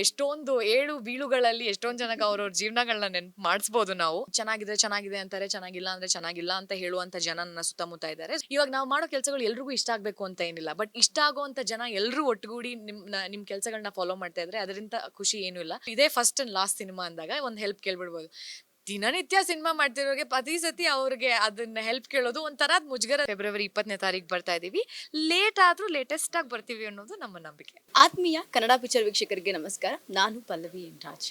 ಎಷ್ಟೊಂದು ಏಳು ಬೀಳುಗಳಲ್ಲಿ ಎಷ್ಟೊಂದ್ ಜನಕ್ಕೆ ಅವ್ರವ್ರ ಜೀವನಗಳನ್ನ ನೆನ್ಪು ಮಾಡಿಸ್ಬೋದು ನಾವು. ಚೆನ್ನಾಗಿದೆ ಚೆನ್ನಾಗಿದೆ ಅಂತಾರೆ, ಚೆನ್ನಾಗಿಲ್ಲ ಅಂದ್ರೆ ಚೆನ್ನಾಗಿಲ್ಲ ಅಂತ ಹೇಳುವಂತ ಜನ ನನ್ನ ಸುತ್ತಮುತ್ತ ಇದ್ದಾರೆ. ಇವಾಗ ನಾವು ಮಾಡೋ ಕೆಲಸಗಳು ಎಲ್ರಿಗೂ ಇಷ್ಟ ಆಗ್ಬೇಕು ಅಂತ ಏನಿಲ್ಲ, ಬಟ್ ಇಷ್ಟ ಆಗುವಂತ ಜನ ಎಲ್ರೂ ಒಟ್ಟುಗೂಡಿ ನಿಮ್ ಕೆಲಸಗಳನ್ನ ಫಾಲೋ ಮಾಡ್ತಾ ಇದ್ರೆ ಅದರಿಂದ ಖುಷಿ ಏನು ಇಲ್ಲ. ಇದೇ ಫಸ್ಟ್ ಅಂಡ್ ಲಾಸ್ಟ್ ಸಿನಿಮಾ ಅಂದಾಗ ಒಂದ್ ಹೆಲ್ಪ್ ಕೇಳ್ಬಿಡ್ಬೋದು. ದಿನನಿತ್ಯ ಸಿನಿಮಾ ಮಾಡ್ತಿರೋರಿಗೆ ಪ್ರತಿ ಸತಿ ಅವ್ರಿಗೆ ಅದನ್ನ ಹೆಲ್ಪ್ ಕೇಳೋದು ಒಂಥರ ಮುಜುಗರ. ಫೆಬ್ರವರಿ 20ನೇ ತಾರೀಕು ಬರ್ತಾ ಇದೀವಿ. ಲೇಟ್ ಆದ್ರೂ ಲೇಟೆಸ್ಟ್ ಆಗಿ ಬರ್ತೀವಿ ಅನ್ನೋದು ನಮ್ಮ ನಂಬಿಕೆ. ಆತ್ಮೀಯ ಕನ್ನಡ ಪಿಕ್ಚರ್ ವೀಕ್ಷಕರಿಗೆ ನಮಸ್ಕಾರ. ನಾನು ಪಲ್ಲವಿ ರಾಜ್.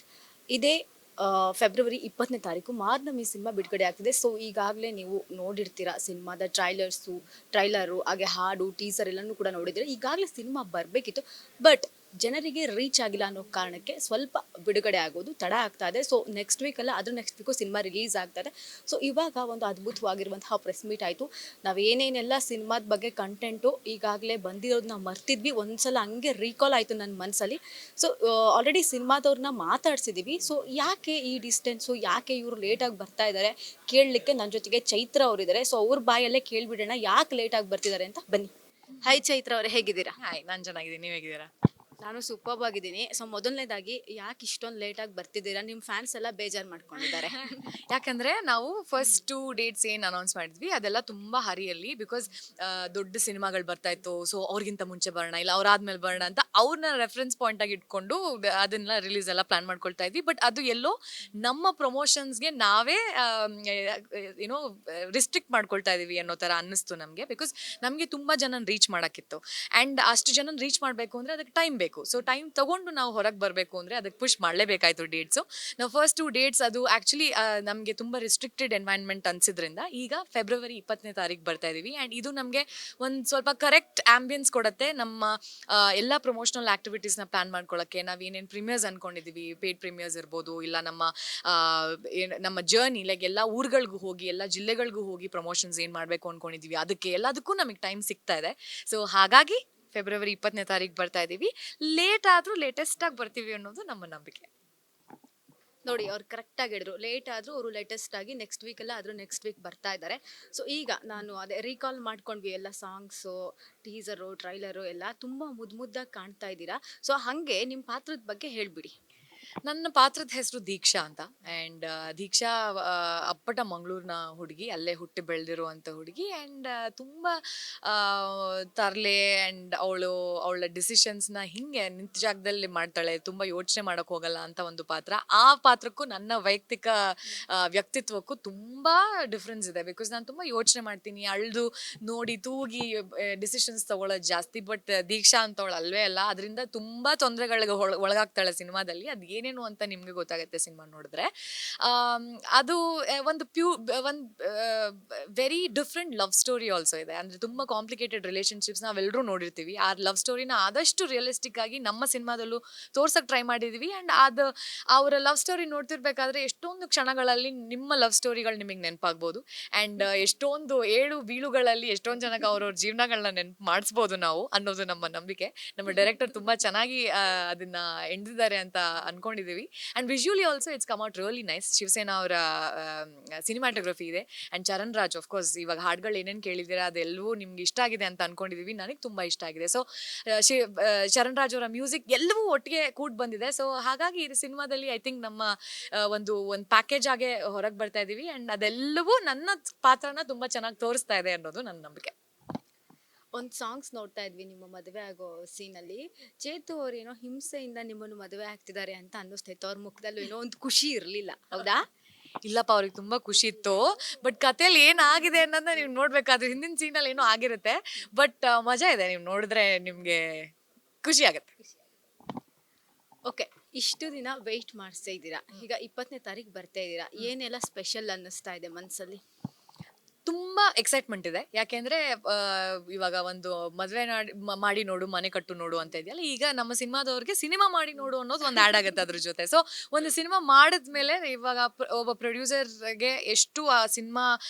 ಇದೇ ಫೆಬ್ರವರಿ 20ನೇ ತಾರೀಕು ಮಾರ್ನಮಿ ಸಿನಿಮಾ ಬಿಡುಗಡೆ ಆಗ್ತಿದೆ. ಸೊ ಈಗಾಗಲೇ ನೀವು ನೋಡಿರ್ತೀರಾ ಸಿನಿಮಾದ ಟ್ರೈಲರು ಹಾಗೆ ಹಾಡು ಟೀಸರ್ ಎಲ್ಲನೂ ಕೂಡ ನೋಡಿದ್ದೀರಾ. ಈಗಾಗಲೇ ಸಿನಿಮಾ ಬರಬೇಕಿತ್ತು, ಬಟ್ ಜನರಿಗೆ ರೀಚ್ ಆಗಿಲ್ಲ ಅನ್ನೋ ಕಾರಣಕ್ಕೆ ಸ್ವಲ್ಪ ಬಿಡುಗಡೆ ಆಗೋದು ತಡ ಆಗ್ತಾ ಇದೆ. ಸೊ ನೆಕ್ಸ್ಟ್ ವೀಕ್ ಅಲ್ಲ, ಅದ್ರ ನೆಕ್ಸ್ಟ್ ವೀಕು ಸಿನಿಮಾ ರಿಲೀಸ್ ಆಗ್ತಾ ಇದೆ. ಸೊ ಇವಾಗ ಒಂದು ಅದ್ಭುತವಾಗಿರುವಂತಹ ಪ್ರೆಸ್ ಮೀಟ್ ಆಯಿತು. ನಾವು ಏನೇನೆಲ್ಲ ಸಿನಿಮಾದ ಬಗ್ಗೆ ಕಂಟೆಂಟು ಈಗಾಗಲೇ ಬಂದಿರೋದನ್ನ ಮರ್ತಿದ್ವಿ, ಒಂದ್ಸಲ ಹಂಗೆ ರೀಕಾಲ್ ಆಯಿತು ನನ್ನ ಮನಸ್ಸಲ್ಲಿ. ಸೊ ಆಲ್ರೆಡಿ ಸಿನಿಮಾದವ್ರನ್ನ ಮಾತಾಡ್ಸಿದ್ದೀವಿ. ಸೊ ಯಾಕೆ ಈ ಡಿಸ್ಟೆನ್ಸು, ಯಾಕೆ ಇವರು ಲೇಟಾಗಿ ಬರ್ತಾ ಇದ್ದಾರೆ ಕೇಳಲಿಕ್ಕೆ ನನ್ನ ಜೊತೆಗೆ ಚೈತ್ರ ಅವರಿದ್ದಾರೆ. ಸೊ ಅವ್ರ ಬಾಯಲ್ಲೇ ಕೇಳಿಬಿಡೋಣ ಯಾಕೆ ಲೇಟಾಗಿ ಬರ್ತಿದ್ದಾರೆ ಅಂತ. ಬನ್ನಿ. ಹಾಯ್ ಚೈತ್ರ ಅವರೇ, ಹೇಗಿದ್ದೀರಾ? ಹಾಯ್, ನಾನ್ ಚೆನ್ನಾಗಿದ್ದೀನಿ, ನೀವ್ ಹೇಗಿದ್ದೀರಾ? ನಾನು ಸೂಪರ್ಬ್ ಆಗಿದ್ದೀನಿ. ಸೊ ಮೊದಲನೇದಾಗಿ ಯಾಕೆ ಇಷ್ಟೊಂದು ಲೇಟಾಗಿ ಬರ್ತಿದ್ದೀರಾ? ನಿಮ್ಮ ಫ್ಯಾನ್ಸ್ ಎಲ್ಲ ಬೇಜಾರು ಮಾಡ್ಕೊಂಡಿದ್ದಾರೆ. ಯಾಕಂದ್ರೆ ನಾವು ಫಸ್ಟ್ 2 ಡೇಟ್ಸ್ ಏನ್ ಅನೌನ್ಸ್ ಮಾಡಿದ್ವಿ ಅದೆಲ್ಲ ತುಂಬಾ ಹರಿಯಲ್ಲಿ, ಬಿಕಾಸ್ ದೊಡ್ಡ ಸಿನಿಮಾಗಳು ಬರ್ತಾ ಇತ್ತು. ಸೊ ಅವ್ರಿಗಿಂತ ಮುಂಚೆ ಬರೋಣ, ಇಲ್ಲ ಅವ್ರಾದ್ಮೇಲೆ ಬರೋಣ ಅಂತ ಅವ್ರನ್ನ ರೆಫರೆನ್ಸ್ ಪಾಯಿಂಟ್ ಆಗಿ ಇಟ್ಕೊಂಡು ಅದನ್ನ ರಿಲೀಸ್ ಎಲ್ಲ ಪ್ಲಾನ್ ಮಾಡ್ಕೊಳ್ತಾ ಇದ್ವಿ. ಬಟ್ ಅದು ಎಲ್ಲೋ ನಮ್ಮ ಪ್ರಮೋಷನ್ಸ್ಗೆ ನಾವೇ ಏನೋ ರಿಸ್ಟ್ರಿಕ್ಟ್ ಮಾಡ್ಕೊಳ್ತಾ ಇದೀವಿ ಅನ್ನೋ ತರ ಅನ್ನಿಸ್ತು ನಮಗೆ. ಬಿಕಾಸ್ ನಮಗೆ ತುಂಬಾ ಜನ ರೀಚ್ ಮಾಡಕ್ಕಿತ್ತು, ಅಂಡ್ ಅಷ್ಟು ಜನ ರೀಚ್ ಮಾಡಬೇಕು ಅಂದ್ರೆ ಅದಕ್ಕೆ ಟೈಮ್ ಬೇಕು. ಸೊ ಟೈಮ್ ತಗೊಂಡು ನಾವು ಹೊರಗೆ ಬರಬೇಕು ಅಂದ್ರೆ ಅದಕ್ಕೆ ಪುಷ್ ಮಾಡಲೇಬೇಕಾಯ್ತು ಡೇಟ್ಸು. ನಾವು ಫಸ್ಟ್ 2 ಡೇಟ್ಸ್ ಅದು ಆಕ್ಚುಲಿ ನಮಗೆ ತುಂಬಾ ರಿಸ್ಟ್ರಿಕ್ಟೆಡ್ ಎನ್ವೈರನ್ಮೆಂಟ್ ಅನ್ಸಿದ್ರಿಂದ ಈಗ ಫೆಬ್ರವರಿ 20ನೇ ತಾರೀಕು ಬರ್ತಾ ಇದೀವಿ. ಅಂಡ್ ಇದು ನಮಗೆ ಒಂದು ಸ್ವಲ್ಪ ಕರೆಕ್ಟ್ ಆಂಬಿಯನ್ಸ್ ಕೊಡುತ್ತೆ. ನಮ್ಮ ಎಲ್ಲ ಪ್ರಮೋಷನಲ್ ಆಕ್ಟಿವಿಟೀಸ್ನ ಪ್ಲಾನ್ ಮಾಡ್ಕೊಳ್ಳೋಕ್ಕೆ ನಾವು ಏನೇನು ಪ್ರೀಮಿಯರ್ಸ್ ಅನ್ಕೊಂಡಿದೀವಿ, ಪೇಡ್ ಪ್ರೀಮಿಯರ್ಸ್ ಇರ್ಬೋದು, ಇಲ್ಲ ನಮ್ಮ ಜರ್ನಿ ಲೈಕ್ ಎಲ್ಲ ಊರುಗಳಿಗೂ ಹೋಗಿ ಎಲ್ಲ ಜಿಲ್ಲೆಗಳಿಗೂ ಹೋಗಿ ಪ್ರಮೋಷನ್ಸ್ ಏನು ಮಾಡಬೇಕು ಅನ್ಕೊಂಡಿದೀವಿ ಅದಕ್ಕೆ ಎಲ್ಲದಕ್ಕೂ ನಮಗೆ ಟೈಮ್ ಸಿಗ್ತಾ ಇದೆ. ಸೊ ಹಾಗಾಗಿ ಫೆಬ್ರವರಿ 20ನೇ ತಾರೀಕು ಬರ್ತಾ ಇದೀವಿ. ಲೇಟ್ ಆದ್ರೂ ಲೇಟೆಸ್ಟ್ ಆಗಿ ಬರ್ತೀವಿ ಅನ್ನೋದು ನಮ್ಮ ನಂಬಿಕೆ. ನೋಡಿ, ಅವ್ರು ಕರೆಕ್ಟಾಗಿ ಹೇಳಿದ್ರು, ಲೇಟ್ ಆದರೂ ಅವರು ಲೇಟೆಸ್ಟ್ ಆಗಿ ನೆಕ್ಸ್ಟ್ ವೀಕ್ ಎಲ್ಲ ಆದರೂ ನೆಕ್ಸ್ಟ್ ವೀಕ್ ಬರ್ತಾ ಇದ್ದಾರೆ. ಸೊ ಈಗ ನಾನು ಅದೇ ರೀಕಾಲ್ ಮಾಡ್ಕೊಂಡ್ವಿ, ಎಲ್ಲ ಸಾಂಗ್ಸು ಟೀಸರು ಟ್ರೈಲರು ಎಲ್ಲ ತುಂಬ ಮುದ್ದಾಗಿ ಕಾಣ್ತಾ ಇದ್ದೀರಾ. ಸೊ ಹಾಗೆ ನಿಮ್ಮ ಪಾತ್ರದ ಬಗ್ಗೆ ಹೇಳಿಬಿಡಿ. ನನ್ನ ಪಾತ್ರದ ಹೆಸರು ದೀಕ್ಷಾ ಅಂತ. ಆ್ಯಂಡ್ ದೀಕ್ಷಾ ಅಪ್ಪಟ ಮಂಗಳೂರಿನ ಹುಡುಗಿ, ಅಲ್ಲೇ ಹುಟ್ಟಿ ಬೆಳೆದಿರುವಂಥ ಹುಡುಗಿ. ಆ್ಯಂಡ್ ತುಂಬ ತರಲೆ. ಆ್ಯಂಡ್ ಅವಳ ಡಿಸಿಷನ್ಸ್ನ ಹಿಂಗೆ ನಿಂತ ಜಾಗದಲ್ಲಿ ಮಾಡ್ತಾಳೆ, ತುಂಬ ಯೋಚನೆ ಮಾಡೋಕೆ ಹೋಗಲ್ಲ ಅಂತ ಒಂದು ಪಾತ್ರ. ಆ ಪಾತ್ರಕ್ಕೂ ನನ್ನ ವೈಯಕ್ತಿಕ ವ್ಯಕ್ತಿತ್ವಕ್ಕೂ ತುಂಬ ಡಿಫ್ರೆನ್ಸ್ ಇದೆ. ಬಿಕಾಸ್ ನಾನು ತುಂಬ ಯೋಚನೆ ಮಾಡ್ತೀನಿ, ಅಳ್ದು ನೋಡಿ ತೂಗಿ ಡಿಸಿಷನ್ಸ್ ತಗೊಳ್ಳೋದು ಜಾಸ್ತಿ. ಬಟ್ ದೀಕ್ಷಾ ಅಂತವಳು ಅಲ್ವೇ ಅಲ್ಲ, ಅದರಿಂದ ತುಂಬ ತೊಂದರೆಗಳಿಗೆ ಒಳಗಾಗ್ತಾಳೆ ಸಿನಿಮಾದಲ್ಲಿ. ಅದು ಏನೇನು ಅಂತ ನಿಮ್ಗೆ ಗೊತ್ತಾಗುತ್ತೆ ಸಿನಿಮಾ ನೋಡಿದ್ರೆ. ಅದು ಒಂದು very different love story also ಇದೆ. ಅಂದ್ರೆ ತುಂಬಾ ಕಾಂಪ್ಲಿಕೇಟೆಡ್ ರಿಲೇಶನ್ಶಿಪ್ಸ್ ನಾವೆಲ್ಲರೂ ನೋಡಿರ್ತೀವಿ. ಆ ಲವ್ ಸ್ಟೋರಿನ ಆದಷ್ಟು ರಿಯಲಿಸ್ಟಿಕ್ ಆಗಿ ನಮ್ಮ ಸಿನಿಮಾದಲ್ಲೂ ತೋರ್ಸಕ್ ಟ್ರೈ ಮಾಡಿದೀವಿ. ಅಂಡ್ ಅವರ ಲವ್ ಸ್ಟೋರಿ ನೋಡ್ತಿರ್ಬೇಕಾದ್ರೆ ಎಷ್ಟೊಂದು ಕ್ಷಣಗಳಲ್ಲಿ ನಿಮ್ಮ ಲವ್ ಸ್ಟೋರಿಗಳು ನಿಮಗೆ ನೆನಪಾಗ್ಬೋದು. ಅಂಡ್ ಎಷ್ಟೊಂದು ಏಳು ಬೀಳುಗಳಲ್ಲಿ ಎಷ್ಟೊಂದು ಜನಕ್ಕೆ ಅವ್ರವ್ರ ಜೀವನಗಳನ್ನ ನೆನಪು ಮಾಡಿಸ್ಬೋದು ನಾವು ಅನ್ನೋದು ನಮ್ಮ ನಂಬಿಕೆ. ನಮ್ಮ ಡೈರೆಕ್ಟರ್ ತುಂಬಾ ಚೆನ್ನಾಗಿ ಅದನ್ನ ಎಂದಿದ್ದಾರೆ ಅಂತ ಅನ್ಕೊಂಡಿದೀವಿ. And visually also it's come out really nice. Shivasena ಅವರ ಸಿನಿಮಾಟೋಗ್ರಫಿ ಇದೆ. And Charan Raj, of course ಇವಾಗ ಹಾಡುಗಳು ಏನೇನು ಕೇಳಿದ್ದೀರಾ ಅದೆಲ್ಲವೂ ನಿಮ್ಗೆ ಇಷ್ಟ ಆಗಿದೆ ಅಂತ ಅನ್ಕೊಂಡಿದೀವಿ. ನನಗೆ ತುಂಬಾ ಇಷ್ಟ ಆಗಿದೆ. ಸೊ ಚರಣ್ ರಾಜ್ ಅವರ ಮ್ಯೂಸಿಕ್ ಎಲ್ಲವೂ ಒಟ್ಟಿಗೆ ಕೂಡ್ ಬಂದಿದೆ. ಸೊ ಹಾಗಾಗಿ ಈ ಸಿನಿಮಾದಲ್ಲಿ ಐ ಥಿಂಕ್ ನಮ್ಮ ಒಂದು ಪ್ಯಾಕೇಜ್ ಆಗಿ ಹೊರಗೆ ಬರ್ತಾ ಇದೀವಿ. ಅಂಡ್ ಅದೆಲ್ಲವೂ ನನ್ನ ಪಾತ್ರನ ತುಂಬಾ ಚೆನ್ನಾಗಿ ತೋರಿಸ್ತಾ ಇದೆ ಅನ್ನೋದು ನನ್ನ ನಂಬಿಕೆ. ಒಂದು ಸಾಂಗ್ಸ್ ನೋಡ್ತಾ ಇದ್ವಿ ನಿಮ್ಮ ಮದುವೆ ಆಗೋ ಸೀನಲ್ಲಿ. ಚೇತು ಅವ್ರು ಏನೋ ಹಿಂಸೆಯಿಂದ ನಿಮ್ಮನ್ನು ಮದುವೆ ಆಗ್ತಿದ್ದಾರೆ ಅಂತ ಅನ್ನಿಸ್ತಾಯಿತ್ತು. ಅವ್ರ ಮುಖದಲ್ಲೂ ಏನೋ ಒಂದು ಖುಷಿ ಇರಲಿಲ್ಲ, ಹೌದಾ? ಇಲ್ಲಪ್ಪ, ಅವ್ರಿಗೆ ತುಂಬಾ ಖುಷಿ ಇತ್ತು. ಬಟ್ ಕಥೆಯಲ್ಲಿ ಏನಾಗಿದೆ ಅನ್ನೋದನ್ನ ನೀವು ನೋಡ್ಬೇಕಾದ್ರೆ ಹಿಂದಿನ ಸೀನಲ್ಲಿ ಏನೋ ಆಗಿರುತ್ತೆ. ಬಟ್ ಮಜಾ ಇದೆ, ನೀವು ನೋಡಿದ್ರೆ ನಿಮ್ಗೆ ಖುಷಿ ಆಗುತ್ತೆ. ಓಕೆ, ಇಷ್ಟು ದಿನ ವೆಯ್ಟ್ ಮಾಡಿಸ್ತಾ ಇದ್ದೀರಾ, ಈಗ 20ನೇ ತಾರೀಕು ಬರ್ತಾ ಇದ್ದೀರಾ, ಏನೆಲ್ಲ ಸ್ಪೆಷಲ್ ಅನ್ನಿಸ್ತಾ ಇದೆ ಮನಸ್ಸಲ್ಲಿ? ತುಂಬಾ ಎಕ್ಸೈಟ್ಮೆಂಟ್ ಇದೆ. ಯಾಕೆಂದ್ರೆ ಇವಾಗ ಒಂದು ಮದ್ವೆ ಮಾಡಿ ನೋಡು, ಮನೆ ಕಟ್ಟು ನೋಡು ಅಂತ ಇದೆಯಲ್ಲ, ಈಗ ನಮ್ಮ ಸಿನಿಮಾದವ್ರಿಗೆ ಸಿನಿಮಾ ಮಾಡಿ ನೋಡು ಅನ್ನೋದು ಒಂದು ಆ್ಯಡ್ ಆಗುತ್ತೆ ಅದ್ರ ಜೊತೆ. ಸೊ ಒಂದು ಸಿನಿಮಾ ಮಾಡಿದ್ಮೇಲೆ ಇವಾಗ ಒಬ್ಬ ಪ್ರೊಡ್ಯೂಸರ್ಗೆ ಎಷ್ಟು ಆ ಸಿನಿಮಾ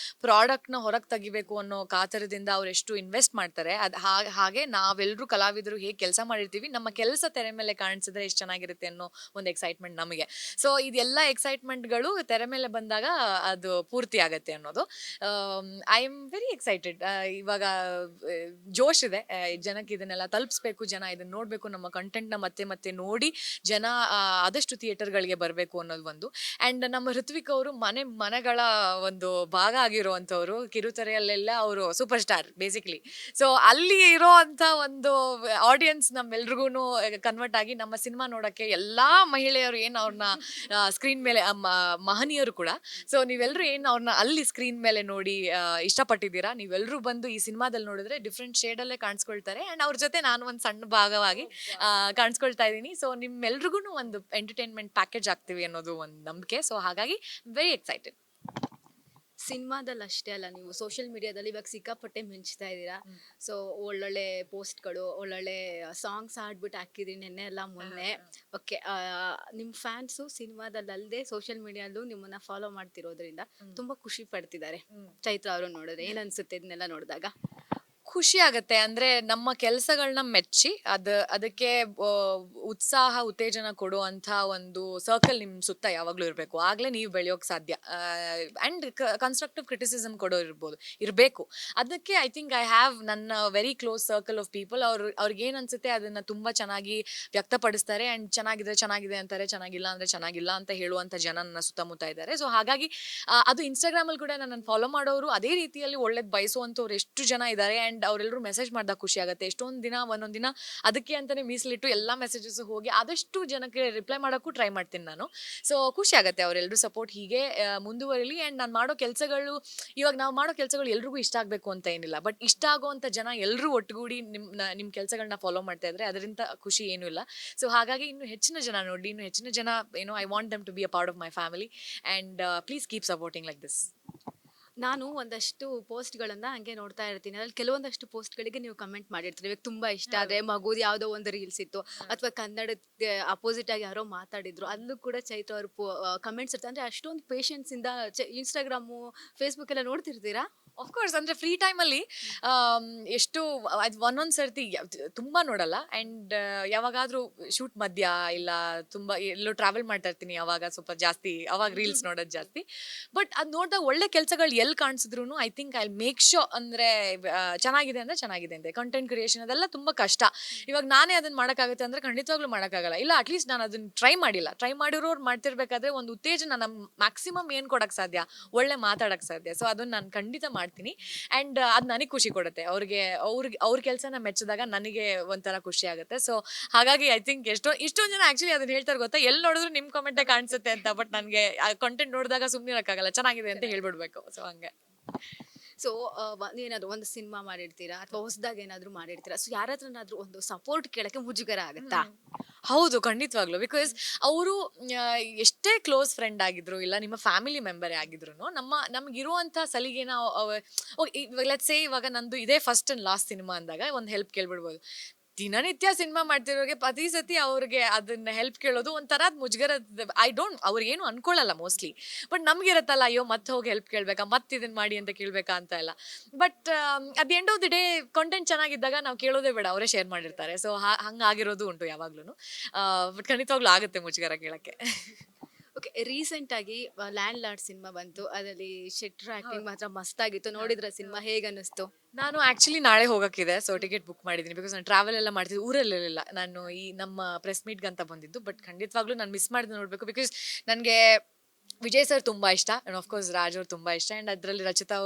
ಪ್ರಾಡಕ್ಟ್ನ ಹೊರಗೆ ತೆಗಿಬೇಕು ಅನ್ನೋ ಕಾತರದಿಂದ ಅವ್ರು ಎಷ್ಟು ಇನ್ವೆಸ್ಟ್ ಮಾಡ್ತಾರೆ. ಅದು ಹಾಗೆ ನಾವೆಲ್ಲರೂ ಕಲಾವಿದರು ಹೇಗೆ ಕೆಲಸ ಮಾಡಿರ್ತೀವಿ, ನಮ್ಮ ಕೆಲಸ ತೆರೆ ಮೇಲೆ ಕಾಣಿಸಿದ್ರೆ ಎಷ್ಟು ಚೆನ್ನಾಗಿರುತ್ತೆ ಅನ್ನೋ ಒಂದು ಎಕ್ಸೈಟ್ಮೆಂಟ್ ನಮಗೆ. ಸೊ ಇದೆಲ್ಲ ಎಕ್ಸೈಟ್ಮೆಂಟ್ಗಳು ತೆರೆ ಮೇಲೆ ಬಂದಾಗ ಅದು ಪೂರ್ತಿ ಆಗತ್ತೆ ಅನ್ನೋದು. I am very excited. ಇವಾಗ ಜೋಶ್ ಇದೆ. ಜನಕ್ಕೆ ಇದನ್ನೆಲ್ಲ ತಲುಪಿಸ್ಬೇಕು, ಜನ ಇದನ್ನ ನೋಡಬೇಕು, ನಮ್ಮ ಕಂಟೆಂಟ್ನ ಮತ್ತೆ ಮತ್ತೆ ನೋಡಿ ಜನ ಆದಷ್ಟು ಥಿಯೇಟರ್ಗಳಿಗೆ ಬರಬೇಕು ಅನ್ನೋದು ಒಂದು. ಆ್ಯಂಡ್ ನಮ್ಮ ಋತ್ವಿಕ್ ಅವರು ಮನೆಗಳ ಒಂದು ಭಾಗ ಆಗಿರುವಂಥವ್ರು. ಕಿರುತೆರೆಯಲ್ಲೆಲ್ಲ ಅವರು ಸೂಪರ್ ಸ್ಟಾರ್ ಬೇಸಿಕ್ಲಿ. ಸೊ ಅಲ್ಲಿ ಇರೋ ಅಂಥ ಒಂದು ಆಡಿಯನ್ಸ್ ನಮ್ಮೆಲ್ರಿಗೂ ಕನ್ವರ್ಟ್ ಆಗಿ ನಮ್ಮ ಸಿನಿಮಾ ನೋಡೋಕ್ಕೆ ಎಲ್ಲ ಮಹಿಳೆಯರು ಏನು ಅವ್ರನ್ನ ಸ್ಕ್ರೀನ್ ಮೇಲೆ ಮಹನೀಯರು ಕೂಡ. ಸೊ ನೀವೆಲ್ಲರೂ ಏನು ಅವ್ರನ್ನ ಅಲ್ಲಿ ಸ್ಕ್ರೀನ್ ಮೇಲೆ ನೋಡಿ ಇಷ್ಟಪಟ್ಟಿದ್ದೀರಾ, ನೀವೆಲ್ಲರೂ ಬಂದು ಈ ಸಿನಿಮಾದಲ್ಲಿ ನೋಡಿದ್ರೆ ಡಿಫ್ರೆಂಟ್ ಶೇಡಲ್ಲೇ ಕಾಣಿಸ್ಕೊಳ್ತಾರೆ. ಆ್ಯಂಡ್ ಅವ್ರ ಜೊತೆ ನಾನು ಒಂದು ಸಣ್ಣ ಭಾಗವಾಗಿ ಕಾಣಿಸ್ಕೊಳ್ತಾ ಇದ್ದೀನಿ. ಸೊ ನಿಮ್ಮೆಲ್ರಿಗೂ ಒಂದು ಎಂಟರ್ಟೈನ್ಮೆಂಟ್ ಪ್ಯಾಕೇಜ್ ಆಗ್ತೀವಿ ಅನ್ನೋದು ಒಂದು ನಂಬಿಕೆ. ಸೊ ಹಾಗಾಗಿ ವೆರಿ ಎಕ್ಸೈಟೆಡ್. ಸಿನಿಮಾದಲ್ಲಿ ಅಷ್ಟೇ ಅಲ್ಲ, ನೀವು ಸೋಷಿಯಲ್ ಮೀಡಿಯಾದಲ್ಲಿ ಇವಾಗ ಸಿಕ್ಕಾಪಟ್ಟೆ ಮಿಂಚ್ತಾ ಇದ್ದೀರಾ. ಸೊ ಒಳ್ಳೊಳ್ಳೆ ಪೋಸ್ಟ್ಗಳು, ಒಳ್ಳೊಳ್ಳೆ ಸಾಂಗ್ಸ್ ಹಾಡ್ಬಿಟ್ಟು ಹಾಕಿದ್ರಿ ನೆನ್ನೆ ಎಲ್ಲ ಮೊನ್ನೆ. ಓಕೆ, ನಿಮ್ಮ ಫ್ಯಾನ್ಸು ಸಿನಿಮಾದಲ್ಲಿ ಅಲ್ಲದೆ ಸೋಷಿಯಲ್ ಮೀಡಿಯಾದಲ್ಲೂ ನಿಮ್ಮನ್ನ ಫಾಲೋ ಮಾಡ್ತಿರೋದ್ರಿಂದ ತುಂಬಾ ಖುಷಿ ಪಡ್ತಿದ್ದಾರೆ. ಚೈತ್ರ ಅವರು ನೋಡಿದ್ರೆ ಏನ್ ಅನ್ಸುತ್ತೆ ಇದನ್ನೆಲ್ಲ ನೋಡಿದಾಗ? ಖುಷಿ ಆಗತ್ತೆ. ಅಂದ್ರೆ ನಮ್ಮ ಕೆಲಸಗಳನ್ನ ಮೆಚ್ಚಿ ಅದಕ್ಕೆ ಉತ್ಸಾಹ ಉತ್ತೇಜನ ಕೊಡುವಂಥ ಒಂದು ಸರ್ಕಲ್ ನಿಮ್ ಸುತ್ತ ಯಾವಾಗ್ಲೂ ಇರಬೇಕು. ಆಗ್ಲೇ ನೀವು ಬೆಳೆಯೋಕ್ ಸಾಧ್ಯ. ಅಂಡ್ ಕನ್ಸ್ಟ್ರಕ್ಟಿವ್ ಕ್ರಿಟಿಸಿಸಮ್ ಇರಬೇಕು. ಅದಕ್ಕೆ ಐ ಥಿಂಕ್ ಐ ಹ್ಯಾವ್ ನನ್ನ very close circle of people. ಅವ್ರಿಗೆ ಏನ್ ಅನ್ಸುತ್ತೆ ಅದನ್ನ ತುಂಬಾ ಚೆನ್ನಾಗಿ ವ್ಯಕ್ತಪಡಿಸ್ತಾರೆ. ಅಂಡ್ ಚೆನ್ನಾಗಿದೆ ಅಂತಾರೆ, ಚೆನ್ನಾಗಿಲ್ಲ ಅಂದ್ರೆ ಚೆನ್ನಾಗಿಲ್ಲ ಅಂತ ಹೇಳುವಂತ ಜನ ನನ್ನ ಸುತ್ತಮುತ್ತ ಇದ್ದಾರೆ. ಸೊ ಹಾಗಾಗಿ ಅದು ಇನ್ಸ್ಟಾಗ್ರಾಮ್ ಅಲ್ಲಿ ಕೂಡ ನನ್ನ ಫಾಲೋ ಮಾಡೋರು ಅದೇ ರೀತಿಯಲ್ಲಿ ಒಳ್ಳೇದ್ ಬಯಸುವಂತವ್ರು ಎಷ್ಟು ಜನ ಇದ್ದಾರೆ. ಅಂಡ್ ಅವರೆಲ್ಲರೂ ಮೆಸೇಜ್ ಮಾಡಿದಾಗ ಖುಷಿ ಆಗುತ್ತೆ. ಒಂದೊಂದು ದಿನ ಅದಕ್ಕೆ ಅಂತಾನೆ ಮೀಸಲಿಟ್ಟು ಎಲ್ಲಾ ಮೆಸೇಜಸ್ ಹೋಗಿ ಆದಷ್ಟು ಜನಕ್ಕೆ ರಿಪ್ಲೈ ಮಾಡೋಕ್ಕೂ ಟ್ರೈ ಮಾಡ್ತೀನಿ ನಾನು. ಸೊ ಖುಷಿ ಆಗುತ್ತೆ ಅವರೆಲ್ಲರೂ ಸಪೋರ್ಟ್ ಹೀಗೆ ಮುಂದುವರಿಲಿ. ಅಂಡ್ ನಾನು ಮಾಡೋ ಕೆಲಸಗಳು, ಇವಾಗ ನಾವು ಮಾಡೋ ಕೆಲಸಗಳು ಎಲ್ರಿಗೂ ಇಷ್ಟ ಆಗಬೇಕು ಅಂತ ಏನಿಲ್ಲ, ಬಟ್ ಇಷ್ಟ ಆಗೋವಂಥ ಜನ ಎಲ್ಲರೂ ಒಟ್ಟುಗೂಡಿ ನಿಮ್ಮ ಕೆಲಸಗಳನ್ನ ಫಾಲೋ ಮಾಡ್ತಾ ಇದ್ರೆ ಅದರಿಂದ ಖುಷಿ ಏನೂ ಇಲ್ಲ. ಸೊ ಹಾಗಾಗಿ ಇನ್ನು ಹೆಚ್ಚಿನ ಜನ ನೋಡಿ, ಇನ್ನು ಹೆಚ್ಚಿನ ಜನ I want them to be a part of my family. And please keep supporting like this. ನಾನು ಒಂದಷ್ಟು ಪೋಸ್ಟ್ಗಳನ್ನ ಹಂಗೆ ನೋಡ್ತಾ ಇರ್ತೀನಿ. ಅದ್ರಲ್ಲಿ ಕೆಲವೊಂದಷ್ಟು ಪೋಸ್ಟ್ಗಳಿಗೆ ನೀವು ಕಮೆಂಟ್ ಮಾಡಿರ್ತೀರಿ. ಇವಾಗ ತುಂಬಾ ಇಷ್ಟ ಆದ್ರೆ ಮಗುದು ಯಾವುದೋ ಒಂದು ರೀಲ್ಸ್ ಇತ್ತು, ಅಥವಾ ಕನ್ನಡಕ್ಕೆ ಅಪೋಸಿಟ್ ಆಗಿ ಯಾರೋ ಮಾತಾಡಿದ್ರು, ಅಲ್ಲೂ ಕೂಡ ಚೈತ್ರ ಅವರು ಕಮೆಂಟ್ಸ್ ಇರ್ತಾರೆ. ಅಂದ್ರೆ ಅಷ್ಟೊಂದು ಪೇಷನ್ಸ್ ಇಂದ ಇನ್ಸ್ಟಾಗ್ರಾಮು, ಫೇಸ್ಬುಕ್ ಎಲ್ಲ ನೋಡ್ತಿರ್ತೀರಾ? ಆಫ್ಕೋರ್ಸ್, ಅಂದ್ರೆ ಫ್ರೀ ಟೈಮಲ್ಲಿ ಎಷ್ಟು ಒಂದೊಂದು ಸರ್ತಿ ತುಂಬಾ ನೋಡಲ್ಲ. ಆ್ಯಂಡ್ ಯಾವಾಗಾದ್ರೂ ಶೂಟ್ ಮಧ್ಯ ಇಲ್ಲ ತುಂಬಾ ಎಲ್ಲೋ ಟ್ರಾವೆಲ್ ಮಾಡ್ತಾ ಇರ್ತೀನಿ, ಅವಾಗ ಸ್ವಲ್ಪ ಜಾಸ್ತಿ ಅವಾಗ ರೀಲ್ಸ್ ನೋಡೋದು ಜಾಸ್ತಿ. ಬಟ್ ಅದು ನೋಡಿದಾಗ ಒಳ್ಳೆ ಕೆಲಸಗಳು ಎಲ್ಲಿ ಕಾಣಿಸಿದ್ರು I think I make show. ಅಂದ್ರೆ ಚೆನ್ನಾಗಿದೆ ಅಂದ್ರೆ ಚೆನ್ನಾಗಿದೆ ಅಂತೆ. ಕಂಟೆಂಟ್ ಕ್ರಿಯೇಷನ್ ಅದೆಲ್ಲ ತುಂಬಾ ಕಷ್ಟ. ಇವಾಗ ನಾನೇ ಅದನ್ನ ಮಾಡೋಕ್ಕಾಗುತ್ತೆ ಅಂದ್ರೆ ಖಂಡಿತವಾಗ್ಲೂ ಮಾಡೋಕ್ಕಾಗಲ್ಲ. ಇಲ್ಲ ಅಟ್ಲೀಸ್ಟ್ ನಾನು ಅದನ್ನ ಟ್ರೈ ಮಾಡಿರೋರು ಮಾಡ್ತಿರ್ಬೇಕಾದ್ರೆ ಒಂದು ಉತ್ತೇಜನ ನಮ್ ಮ್ಯಾಕ್ಸಿಮಮ್ ಏನ್ ಕೊಡಕ್ ಸಾಧ್ಯ, ಒಳ್ಳೆ ಮಾತಾಡಕ್ ಸಾಧ್ಯ. ಸೊ ಅದನ್ನ ನಾನು ಖಂಡಿತ ಮಾಡ್ತೀನಿ. ಅಂಡ್ ಅದು ನನಗೆ ಖುಷಿ ಕೊಡುತ್ತೆ. ಅವ್ರ ಕೆಲಸನ ಮೆಚ್ಚಿದಾಗ ನನಗೆ ಒಂಥರ ಖುಷಿ ಆಗುತ್ತೆ. ಸೊ ಹಾಗಾಗಿ ಐ ಥಿಂಕ್ ಇಷ್ಟೊಂದು ಜನ ಆಕ್ಚುಲಿ ಅದನ್ನ ಹೇಳ್ತಾರೆ ಗೊತ್ತಾ, ಎಲ್ಲಿ ನೋಡಿದ್ರು ನಿಮ್ ಕಾಮೆಂಟೇ ಕಾಣಿಸುತ್ತೆ ಅಂತ. ಬಟ್ ನನಗೆ ಕಂಟೆಂಟ್ ನೋಡಿದಾಗ ಸುಮ್ಮನೆ ಇರಕ್ಕಾಗಲ್ಲ, ಚೆನ್ನಾಗಿದೆ ಅಂತ ಹೇಳ್ಬಿಡ್ಬೇಕು. ಸೊ ಹಂಗೆ. ಸೊ ಏನಾದ್ರು ಒಂದು ಸಿನಿಮಾ ಮಾಡಿರ್ತೀರಾ ಅಥವಾ ಹೊಸದಾಗಿ ಏನಾದ್ರು ಮಾಡಿರ್ತೀರಾ, ಸೊ ಯಾರ ಹತ್ರನಾದ್ರೂ ಒಂದು ಸಪೋರ್ಟ್ ಕೇಳಕ್ಕೆ ಮುಜುಗರ ಆಗುತ್ತಾ? ಹೌದು, ಖಂಡಿತವಾಗ್ಲು. ಬಿಕಾಸ್ ಅವರು ಎಷ್ಟೇ ಕ್ಲೋಸ್ ಫ್ರೆಂಡ್ ಆಗಿದ್ರು, ಇಲ್ಲ ನಿಮ್ಮ ಫ್ಯಾಮಿಲಿ ಮೆಂಬರೇ ಆಗಿದ್ರು, ನಮಗಿರುವಂಥ ಸಲಿಗೆನ ಲೆಟ್ಸ್ ಸೇ ಇವಾಗ ನಂದು ಇದೇ ಫಸ್ಟ್ ಅಂಡ್ ಲಾಸ್ಟ್ ಸಿನಿಮಾ ಅಂದಾಗ ಒಂದು ಹೆಲ್ಪ್ ಕೇಳ್ಬಿಡ್ಬೋದು. ದಿನನಿತ್ಯ ಸಿನಿಮಾ ಮಾಡ್ತಿರೋರಿಗೆ ಪ್ರತಿ ಸತಿ ಅವ್ರಿಗೆ ಅದನ್ನ ಹೆಲ್ಪ್ ಕೇಳೋದು ಒಂಥರ ಮುಜುಗರ. ಅವ್ರಿಗೇನು ಅನ್ಕೊಳ್ಳಲ್ಲ ಮೋಸ್ಟ್ಲಿ. ಬಟ್ ನಮ್ಗಿರತ್ತಲ್ಲ, ಅಯ್ಯೋ ಮತ್ತೆ ಹೋಗಿ ಹೆಲ್ಪ್ ಕೇಳ್ಬೇಕಾ, ಮತ್ತೆ ಇದನ್ನ ಮಾಡಿ ಅಂತ ಕೇಳ್ಬೇಕಾ ಅಂತ ಎಲ್ಲ. But at the end of the day content ಚೆನ್ನಾಗಿದ್ದಾಗ ನಾವು ಕೇಳೋದೇ ಬೇಡ, ಅವರೇ ಶೇರ್ ಮಾಡಿರ್ತಾರೆ. ಸೊ ಹಂಗಾಗಿರೋದು ಉಂಟು ಯಾವಾಗ್ಲೂ. ಬಟ್ ಖಂಡಿತವಾಗ್ಲೂ ಆಗುತ್ತೆ ಮುಜುಗರ ಕೇಳಕ್ಕೆ. ಓಕೆ, ರೀಸೆಂಟ್ ಆಗಿ ಲ್ಯಾಂಡ್ ಲಾರ್ಡ್ ಸಿನಿಮಾ ಬಂತು. ಅದರಲ್ಲಿ ಶೆಟ್ರ್ ಆಕ್ಟಿಂಗ್ ಮಾತ್ರ ಮಸ್ತಾಗಿತ್ತು. ನೋಡಿದ್ರ ಸಿನಿಮಾ ಹೇಗೆ ಅನ್ನಿಸ್ತು? ನಾನು ಆಕ್ಚುಲಿ ನಾಳೆ ಹೋಗಕ್ಕಿದೆ, ಸೊ ಟಿಕೆಟ್ ಬುಕ್ ಮಾಡಿದ್ದೀನಿ. ಬಿಕಾಸ್ ನಾನು ಟ್ರಾವೆಲ್ ಎಲ್ಲ ಮಾಡ್ತಿದ್ದೆ, ಊರಲ್ಲಿರಲಿಲ್ಲ ನಾನು, ಈ ನಮ್ಮ ಪ್ರೆಸ್ ಮೀಟ್ಗಂತ ಬಂದಿದ್ದು. ಬಟ್ ಖಂಡಿತವಾಗ್ಲೂ ನಾನು ಮಿಸ್ ಮಾಡಿದೆ ನೋಡಬೇಕು. ಬಿಕಾಸ್ ನನಗೆ ವಿಜಯ್ ಸರ್ ತುಂಬಾ ಇಷ್ಟ, ಅಂಡ್ ಆಫ್ಕೋರ್ಸ್ ರಾಜ್ ಅವ್ರು ತುಂಬಾ ಇಷ್ಟ. ಅಂಡ್ ಅದರಲ್ಲಿ ರಚಿತಾ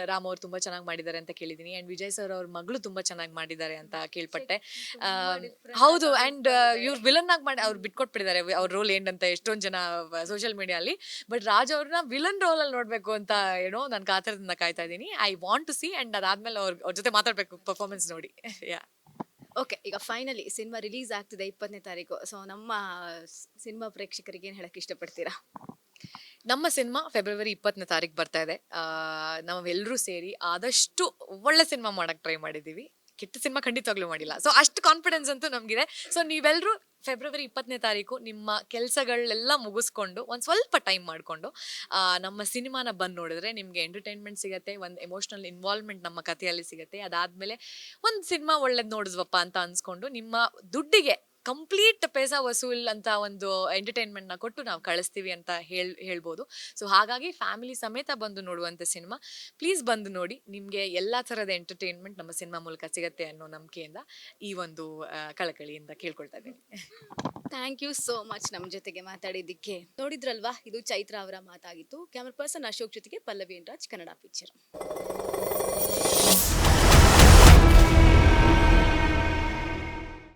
ರಾಮ್ ಅವ್ರು ತುಂಬಾ ಚೆನ್ನಾಗಿ ಮಾಡಿದ್ದಾರೆ ಅಂತ ಕೇಳಿದ್ದೀನಿ. ಅಂಡ್ ವಿಜಯ್ ಸರ್ ಅವ್ರ ಮಗಳು ತುಂಬಾ ಚೆನ್ನಾಗಿ ಮಾಡಿದ್ದಾರೆ ಅಂತ ಕೇಳ್ಪಟ್ಟೆ. ಹೌದು, ಅಂಡ್ ಇವ್ರು ವಿಲನ್ ಆಗಿ ಮಾಡಿ ಅವ್ರು ಬಿಟ್ಕೊಟ್ಬಿಟ್ಟಿದ್ದಾರೆ ಅವ್ರ ರೋಲ್ ಏನಂತ ಎಷ್ಟೊಂದು ಜನ ಸೋಷಿಯಲ್ ಮೀಡಿಯಲ್ಲಿ. ಬಟ್ ರಾಜ್ ಅವ್ರನ್ನ ವಿಲನ್ ರೋಲ್ ಅಲ್ಲಿ ನೋಡ್ಬೇಕು ಅಂತ ನಾನು ಕಾತರದಿಂದ ಕಾಯ್ತಾ ಇದ್ದೀನಿ. I want to see. And ಅದಾದ್ಮೇಲೆ ಅವ್ರ ಜೊತೆ ಮಾತಾಡ್ಬೇಕು ಪರ್ಫಾರ್ಮೆನ್ಸ್ ನೋಡಿ. ಯಾ. ಓಕೆ, ಈಗ ಫೈನಲಿ ಸಿನಿಮಾ ರಿಲೀಸ್ ಆಗ್ತಿದೆ 20ನೇ ತಾರೀಕು. ಸೊ ನಮ್ಮ ಸಿನಿಮಾ ಪ್ರೇಕ್ಷಕರಿಗೆ ಏನು ಹೇಳಕ್ ಇಷ್ಟಪಡ್ತೀರಾ? ನಮ್ಮ ಸಿನಿಮಾ ಫೆಬ್ರವರಿ 20ನೇ ತಾರೀಕು ಬರ್ತಾ ಇದೆ. ನಾವೆಲ್ಲರೂ ಸೇರಿ ಆದಷ್ಟು ಒಳ್ಳೆ ಸಿನಿಮಾ ಮಾಡಕ್ ಟ್ರೈ ಮಾಡಿದ್ದೀವಿ. ಕೆಟ್ಟ ಸಿನಿಮಾ ಖಂಡಿತವಾಗ್ಲೂ ಮಾಡಿಲ್ಲ. ಸೊ ಅಷ್ಟು ಕಾನ್ಫಿಡೆನ್ಸ್ ಅಂತೂ ನಮಗಿದೆ. ಸೊ ನೀವೆಲ್ಲರೂ ಫೆಬ್ರವರಿ 20ನೇ ತಾರೀಕು ನಿಮ್ಮ ಕೆಲಸಗಳೆಲ್ಲ ಮುಗಿಸ್ಕೊಂಡು ಒಂದು ಸ್ವಲ್ಪ ಟೈಮ್ ಮಾಡಿಕೊಂಡು ನಮ್ಮ ಸಿನಿಮಾನ ಬಂದು ನೋಡಿದ್ರೆ ನಿಮಗೆ ಎಂಟರ್ಟೈನ್ಮೆಂಟ್ ಸಿಗುತ್ತೆ, ಒಂದು ಎಮೋಷ್ನಲ್ ಇನ್ವಾಲ್ವ್ಮೆಂಟ್ ನಮ್ಮ ಕಥೆಯಲ್ಲಿ ಸಿಗುತ್ತೆ. ಅದಾದಮೇಲೆ ಒಂದು ಸಿನಿಮಾ ಒಳ್ಳೇದು ನೋಡಿದ್ವಪ್ಪ ಅಂತ ಅನ್ಸ್ಕೊಂಡು ನಿಮ್ಮ ದುಡ್ಡಿಗೆ ಕಂಪ್ಲೀಟ್ ಪೈಸಾ ವಸೂಲ್ ಅಂತ ಒಂದು ಎಂಟರ್ಟೈನ್ಮೆಂಟ್ನ ಕೊಟ್ಟು ನಾವು ಕಳಿಸ್ತೀವಿ ಅಂತ ಹೇಳ್ಬೋದು. ಸೊ ಹಾಗಾಗಿ ಫ್ಯಾಮಿಲಿ ಸಮೇತ ಬಂದು ನೋಡುವಂಥ ಸಿನಿಮಾ. ಪ್ಲೀಸ್ ಬಂದು ನೋಡಿ. ನಿಮಗೆ ಎಲ್ಲ ಥರದ ಎಂಟರ್ಟೈನ್ಮೆಂಟ್ ನಮ್ಮ ಸಿನಿಮಾ ಮೂಲಕ ಸಿಗತ್ತೆ ಅನ್ನೋ ನಂಬಿಕೆಯಿಂದ ಈ ಒಂದು ಕಳಕಳಿಯಿಂದ ಕೇಳ್ಕೊಳ್ತಾ ಇದ್ದೀನಿ. ಥ್ಯಾಂಕ್ ಯು ಸೋ ಮಚ್ ನಮ್ಮ ಜೊತೆಗೆ ಮಾತಾಡಿದ್ದಕ್ಕೆ. ನೋಡಿದ್ರಲ್ವಾ, ಇದು ಚೈತ್ರ ಅವರ ಮಾತಾಗಿತ್ತು. ಕ್ಯಾಮರಾ ಪರ್ಸನ್ ಅಶೋಕ್ ಜೊತೆಗೆ ಪಲ್ಲವಿ ಎನ್ ರಾಜ್, ಕನ್ನಡ ಪಿಕ್ಚರ್.